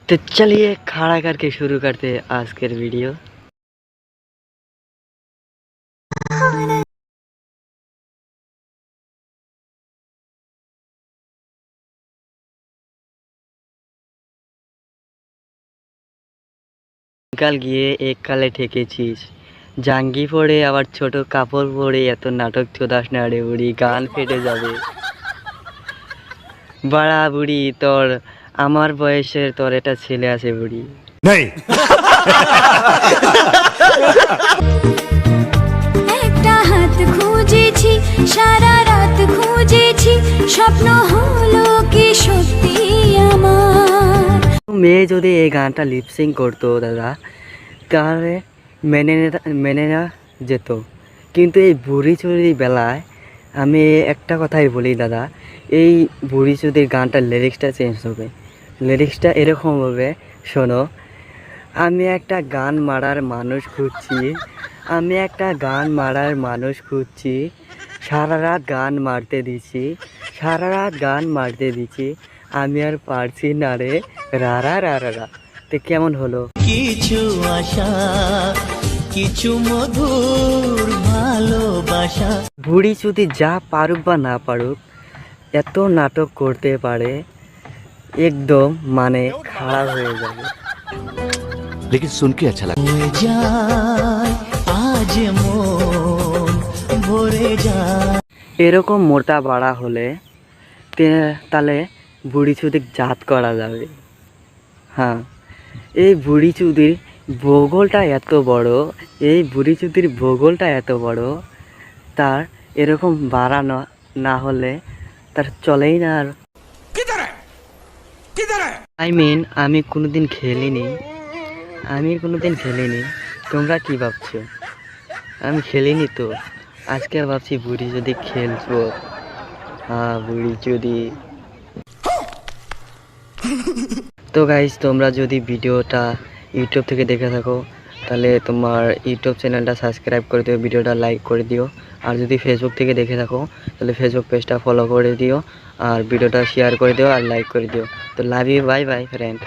तो चलिए खड़ा करके शुरू करते आज के वीडियो। কাল গিয়ে এককালে ঠেকেছিস, জাঙ্গি পরে আবার ছোট কাপড় পরে এত নাটক চোদাস না রে বুড়ি, গান ফেটে যাবে। বাড়া বুড়ি, তোর আমার বয়সের তোর এটা ছেলে আছে বুড়ি। একটা হাত খুঁজেছি, সারা রাত খুঁজেছি, স্বপ্ন হলো কি সত্যি আমার। মেয়ে যদি এই গানটা লিপসিং করতো দাদা, তাহলে মেনে না যেত। কিন্তু এই বুড়ি চুরির বেলায় আমি একটা কথাই বলি দাদা, এই বুড়ি চুরির গানটার লিরিক্সটা চেঞ্জ হবে। লিরিক্সটা এরকম হবে, শোনো। আমি একটা গান মারার মানুষ খুঁজছি, আমি একটা গান মারার মানুষ খুঁজছি, সারা রাত গান মারতে দিছি, সারা রাত গান মারতে দিছি, আমি আর পারছি না রে রারা রারা। তো কেমন হলো? কিছু আশা, কিছু মধুর ভালোবাসা। বুড়ি যদি যা পারুক বা না পারুক, এত নাটক করতে পারে, একদম মানে খারাপ হয়ে যাবে। लेकिन सुन के अच्छा लगा। যায় আজ মন ভরে যায়। এরকম মোটা বাড়া হলে তাহলে বুড়ি চুদির জাত করা যাবে। হ্যাঁ, এই বুড়ি চুদির ভূগোলটা এত বড়, এই বুড়ি চুদির ভূগোলটা এত বড়, তার এরকম বাড়ানো না হলে তার চলেই না। আর আমি কোনোদিন খেলিনি, তোমরা কি ভাবছো? আমি খেলিনি তো, আজকে ভাবছি বুড়ি যদি খেলবো। হ্যাঁ, বুড়ি যদি। তো গাইস, তোমরা যদি ভিডিওটা ইউটিউব থেকে দেখে থাকো, তাহলে তোমার ইউটিউব চ্যানেলটা সাবস্ক্রাইব করে দিও, ভিডিওটা লাইক করে দিও। আর যদি ফেসবুক থেকে দেখে থাকো, তাহলে ফেসবুক পেজটা ফলো করে দিও, আর ভিডিওটা শেয়ার করে দিও আর লাইক করে দিও। তো love you, bye bye friend.